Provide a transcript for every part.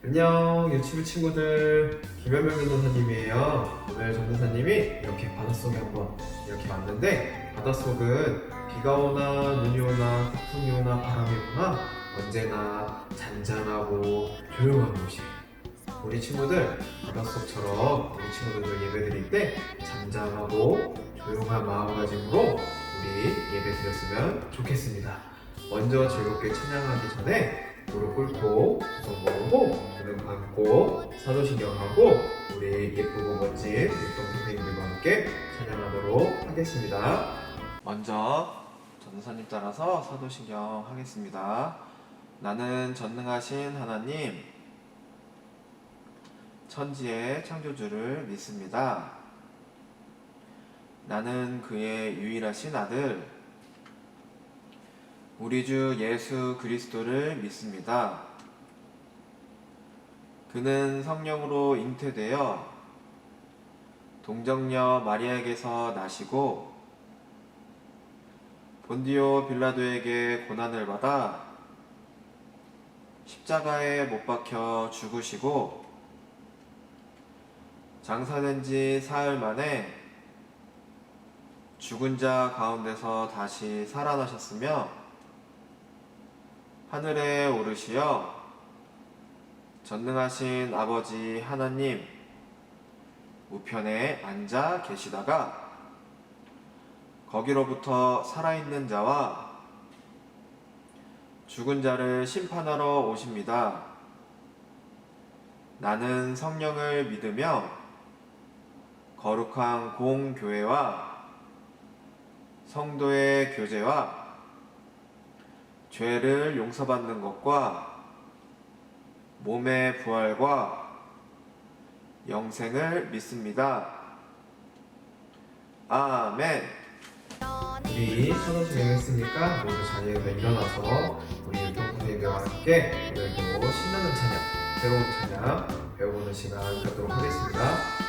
안녕 유치부 친구들, 김현명 전도사님이에요. 오늘 전도사님이 이렇게 바닷속에 한번 이렇게 왔는데, 바닷속은 비가 오나 눈이 오나 태풍이 오나 바람이 오나 언제나 잔잔하고 조용한 곳이에요. 우리 친구들 바닷속처럼 우리 친구들도 예배 드릴 때 잔잔하고 조용한 마음가짐으로 우리 예배 드렸으면 좋겠습니다. 먼저 즐겁게 찬양하기 전에 무릎 꿇고 손 모으고 눈 감고 사도신경하고 우리 예쁘고 멋진 율동 선생님들과 함께 찬양하도록 하겠습니다. 먼저 전도사님 따라서 사도신경 하겠습니다. 나는 전능하신 하나님, 천지의 창조주를 믿습니다. 나는 그의 유일하신 아들, 우리 주 예수 그리스도를 믿습니다. 그는 성령으로 잉태되어 동정녀 마리아에게서 나시고 본디오 빌라도에게 고난을 받아 십자가에 못 박혀 죽으시고 장사된 지 사흘 만에 죽은 자 가운데서 다시 살아나셨으며 하늘에 오르시어 전능하신 아버지 하나님 우편에 앉아 계시다가 거기로부터 살아있는 자와 죽은 자를 심판하러 오십니다. 나는 성령을 믿으며 거룩한 공교회와 성도의 교제와 죄를 용서받는 것과 몸의 부활과 영생을 믿습니다. 아멘. 우리 사도신경 했으니까 모두 자리에서 일어나서 우리 율동 선생님들과 함께 오늘도 신나는 찬양, 새로운 찬양 배워보는 시간 갖도록 하겠습니다.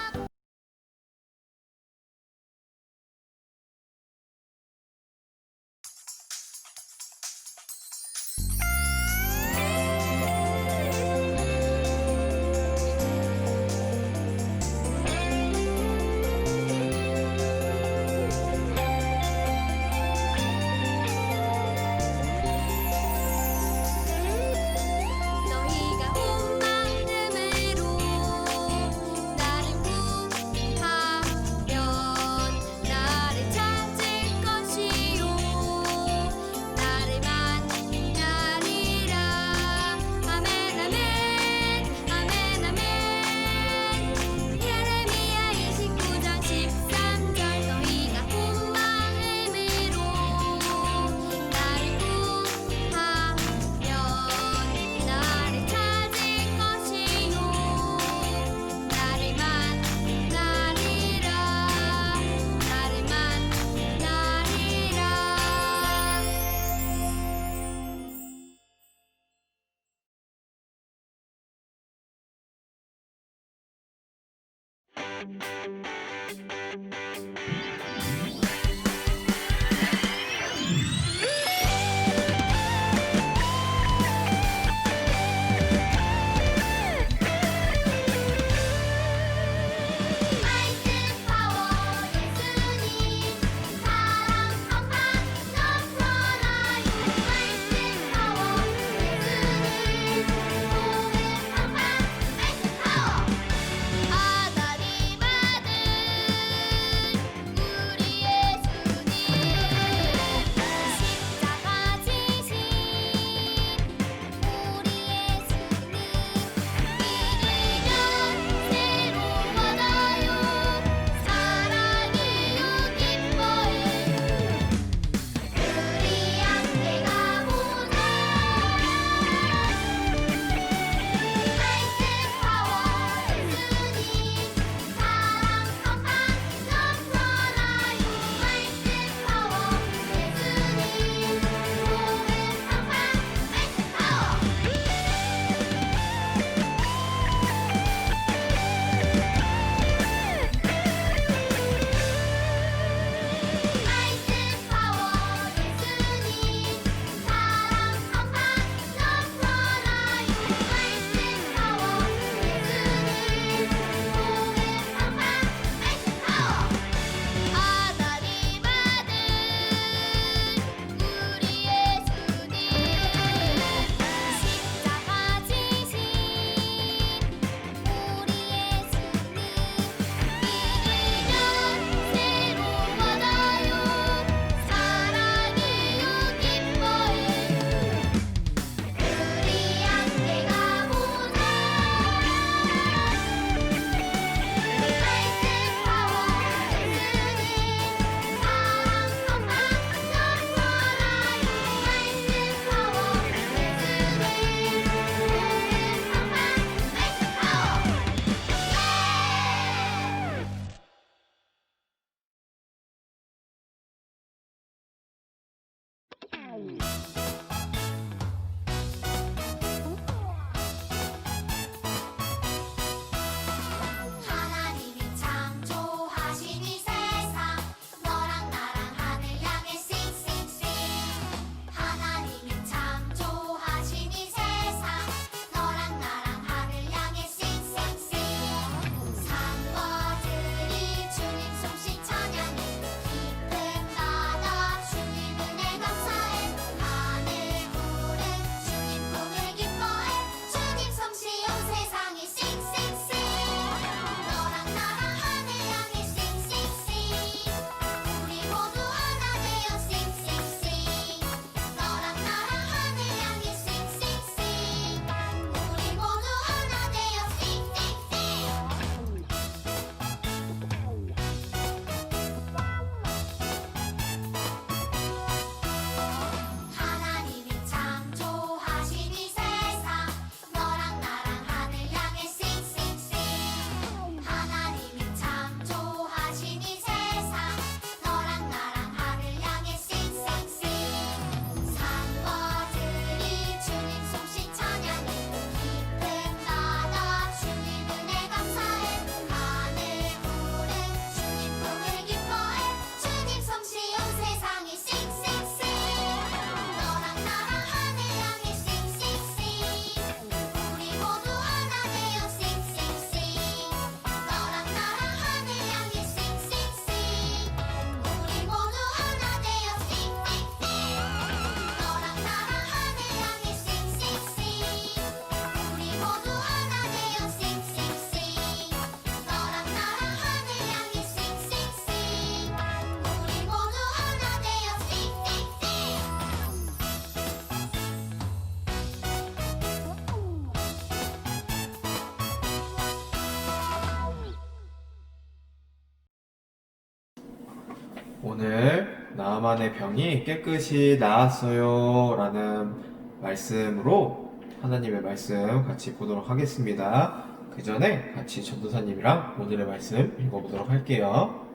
오늘 나만의 병이 깨끗이 나았어요 라는 말씀으로 하나님의 말씀 같이 보도록 하겠습니다. 그 전에 같이 전도사님이랑 오늘의 말씀 읽어보도록 할게요.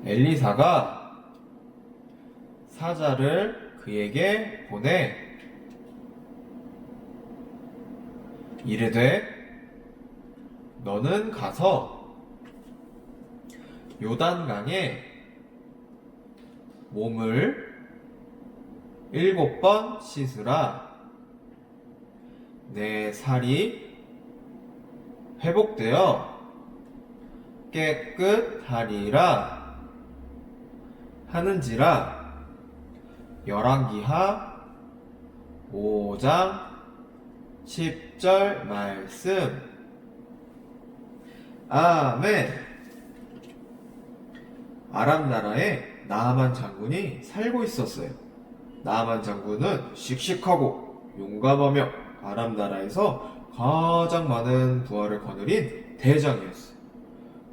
엘리사가 사자를 그에게 보내 이르되 너는 가서 요단강에 몸을 7번 씻으라. 내 살이 회복되어 깨끗하리라 하는지라. 열왕기하 5장 10절 말씀. 아멘. 아람 나라에 나아만 장군이 살고 있었어요. 나아만 장군은 씩씩하고 용감하며 아람 나라에서 가장 많은 부하를 거느린 대장이었어요.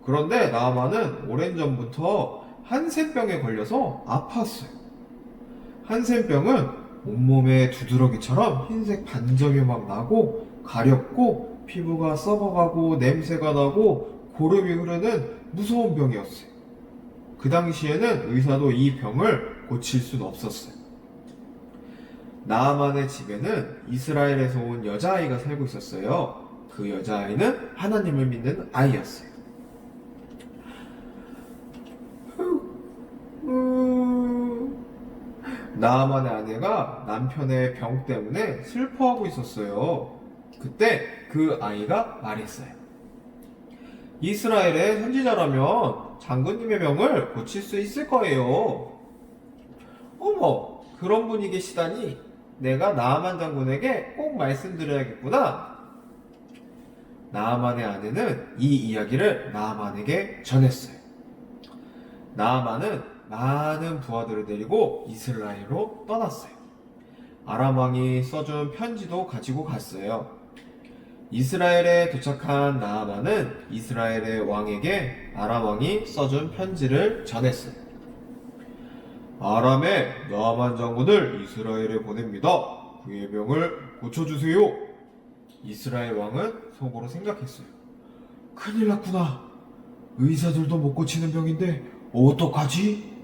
그런데 나아만은 오랜 전부터 한센병에 걸려서 아팠어요. 한센병은 온몸에 두드러기처럼 흰색 반점이 막 나고 가렵고 피부가 썩어가고 냄새가 나고 고름이 흐르는 무서운 병이었어요. 그 당시에는 의사도 이 병을 고칠 수는 없었어요. 나아만의 집에는 이스라엘에서 온 여자아이가 살고 있었어요. 그 여자아이는 하나님을 믿는 아이였어요. 나아만의 아내가 남편의 병 때문에 슬퍼하고 있었어요. 그때 그 아이가 말했어요. 이스라엘의 선지자라면 장군님의 병을 고칠 수 있을 거예요. 어머, 그런 분이 계시다니 내가 나아만 장군에게 꼭 말씀드려야겠구나. 나아만의 아내는 이 이야기를 나아만에게 전했어요. 나아만은 많은 부하들을 데리고 이스라엘로 떠났어요. 아람 왕이 써준 편지도 가지고 갔어요. 이스라엘에 도착한 나아만은 이스라엘의 왕에게 아람 왕이 써준 편지를 전했어요. 아람의 나아만 장군을 이스라엘에 보냅니다. 그의 병을 고쳐주세요. 이스라엘 왕은 속으로 생각했어요. 큰일 났구나. 의사들도 못 고치는 병인데 어떡하지?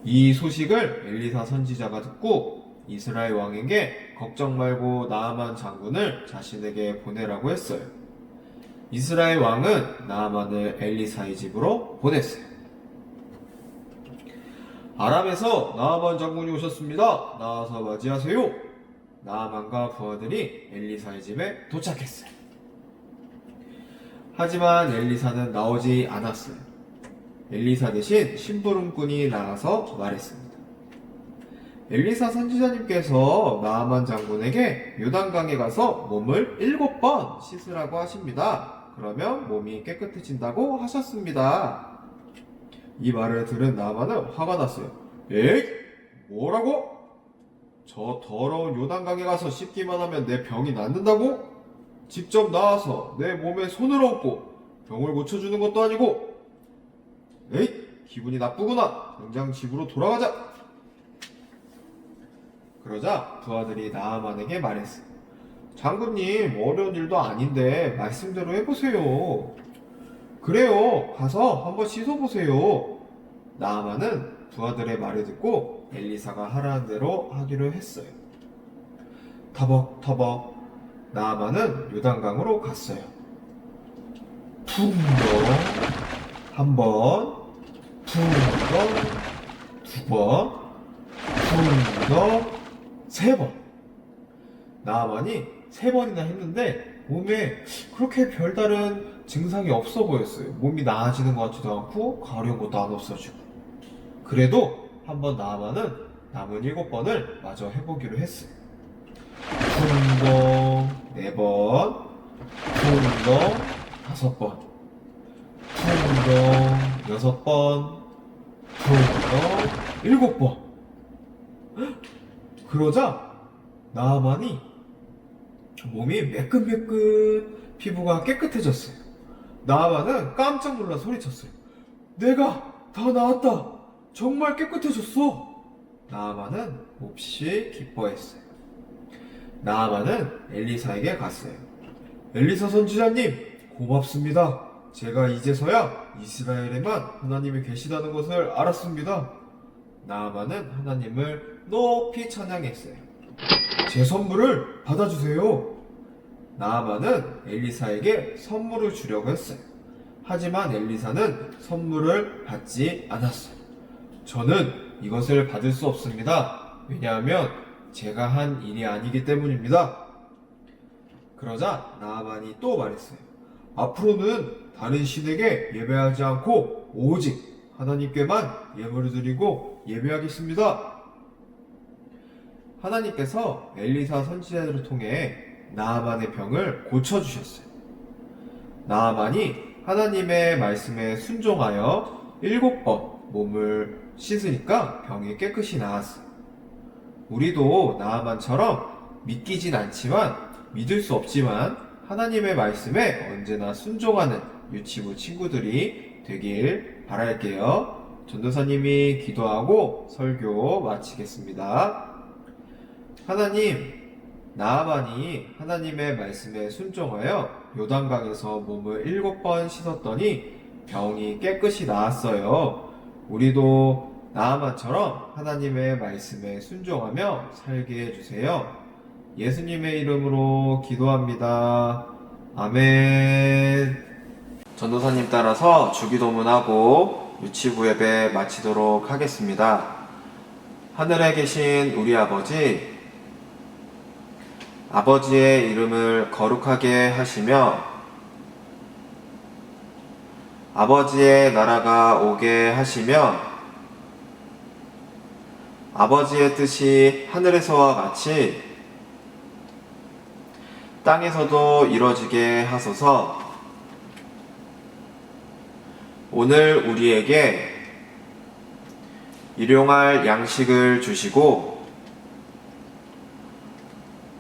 이 소식을 엘리사 선지자가 듣고 이스라엘 왕에게 걱정 말고 나아만 장군을 자신에게 보내라고 했어요. 이스라엘 왕은 나아만을 엘리사의 집으로 보냈어요. 아람에서 나아만 장군이 오셨습니다. 나와서 맞이하세요. 나아만과 부하들이 엘리사의 집에 도착했어요. 하지만 엘리사는 나오지 않았어요. 엘리사 대신 심부름꾼이 나가서 말했습니다. 엘리사 선지자님께서 나아만 장군에게 요단강에 가서 몸을 7번 씻으라고 하십니다. 그러면 몸이 깨끗해진다고 하셨습니다. 이 말을 들은 나아만은 화가 났어요. 에이, 뭐라고? 저 더러운 요단강에 가서 씻기만 하면 내 병이 낫는다고? 직접 나와서 내 몸에 손을 얹고 병을 고쳐주는 것도 아니고. 에이, 기분이 나쁘구나. 당장 집으로 돌아가자. 그러자 부하들이 나아만에게 말했어요. 장군님, 어려운 일도 아닌데 말씀대로 해보세요. 그래요, 가서 한번 씻어보세요. 나아만은 부하들의 말을 듣고 엘리사가 하라는 대로 하기로 했어요. 터벅터벅 나아만은 요단강으로 갔어요. 퉁덩 한 번, 퉁덩 두 번, 퉁덩 세 번. 나아만이 3번이나 했는데 몸에 그렇게 별다른 증상이 없어 보였어요. 몸이 나아지는 것 같지도 않고 가려운 것도 안 없어지고. 그래도 한번 나아만은 남은 7번을 마저 해보기로 했어요. 퉁덩 4번, 퉁덩 5번, 퉁덩 6번, 퉁덩 7번. 그러자 나아만이 몸이 매끈매끈, 피부가 깨끗해졌어요. 나아만은 깜짝 놀라 소리쳤어요. 내가 다 나았다. 정말 깨끗해졌어. 나아만은 몹시 기뻐했어요. 나아만은 엘리사에게 갔어요. 엘리사 선지자님, 고맙습니다. 제가 이제서야 이스라엘에만 하나님이 계시다는 것을 알았습니다. 나아만은 하나님을 높이 찬양했어요. 제 선물을 받아주세요. 나아만은 엘리사에게 선물을 주려고 했어요. 하지만 엘리사는 선물을 받지 않았어요. 저는 이것을 받을 수 없습니다. 왜냐하면 제가 한 일이 아니기 때문입니다. 그러자 나아만이 또 말했어요. 앞으로는 다른 신에게 예배하지 않고 오직 하나님께만 예물을 드리고 예배하겠습니다. 하나님께서 엘리사 선지자를 통해 나아만의 병을 고쳐주셨어요. 나아만이 하나님의 말씀에 순종하여 7번 몸을 씻으니까 병이 깨끗이 나았어요. 우리도 나아만처럼 믿기진 않지만, 믿을 수 없지만 하나님의 말씀에 언제나 순종하는 유치부 친구들이 되길 바랄게요. 전도사님이 기도하고 설교 마치겠습니다. 하나님, 나아만이 하나님의 말씀에 순종하여 요단강에서 몸을 7번 씻었더니 병이 깨끗이 나았어요. 우리도 나아만처럼 하나님의 말씀에 순종하며 살게 해주세요. 예수님의 이름으로 기도합니다. 아멘. 전도사님 따라서 주기도문하고 유치부 예배 마치도록 하겠습니다. 하늘에 계신 우리 아버지, 아버지의 이름을 거룩하게 하시며 아버지의 나라가 오게 하시며 아버지의 뜻이 하늘에서와 같이 땅에서도 이루어지게 하소서. 오늘 우리에게 일용할 양식을 주시고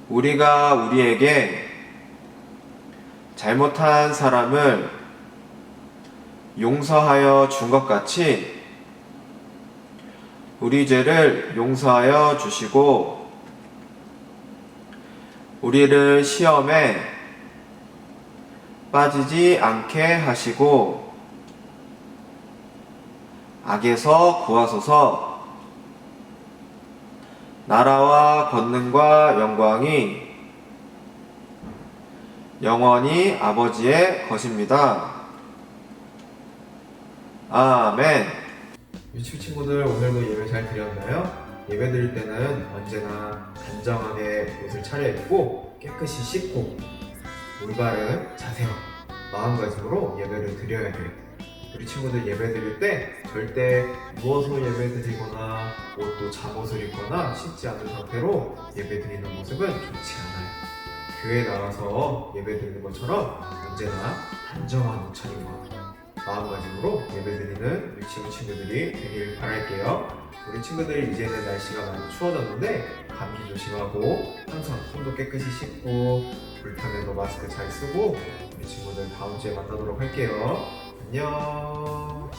우리가 우리에게 잘못한 사람을 용서하여 준 것 같이 우리 죄를 용서하여 주시고 우리를 시험에 빠지지 않게 하시고 악에서 구하소서. 나라와 권능과 영광이 영원히 아버지의 것입니다. 아멘. 유치부 친구들, 오늘도 예배 잘 드렸나요? 예배 드릴 때는 언제나 단정하게 옷을 차려입고 깨끗이 씻고 올바른 자세와 마음가짐으로 예배를 드려야 돼요. 우리 친구들 예배 드릴 때 절대 누워서 예배 드리거나 옷도 잠옷을 입거나 씻지 않은 상태로 예배 드리는 모습은 좋지 않아요. 교회에 나와서 예배 드리는 것처럼 언제나 단정한 옷차림과 마음가짐으로 예배 드리는 유치부 친구들이 되길 바랄게요. 우리 친구들 이제는 날씨가 많이 추워졌는데 감기 조심하고 항상 손도 깨끗이 씻고 불편해도 마스크 잘 쓰고 우리 친구들 다음 주에 만나도록 할게요. 안녕.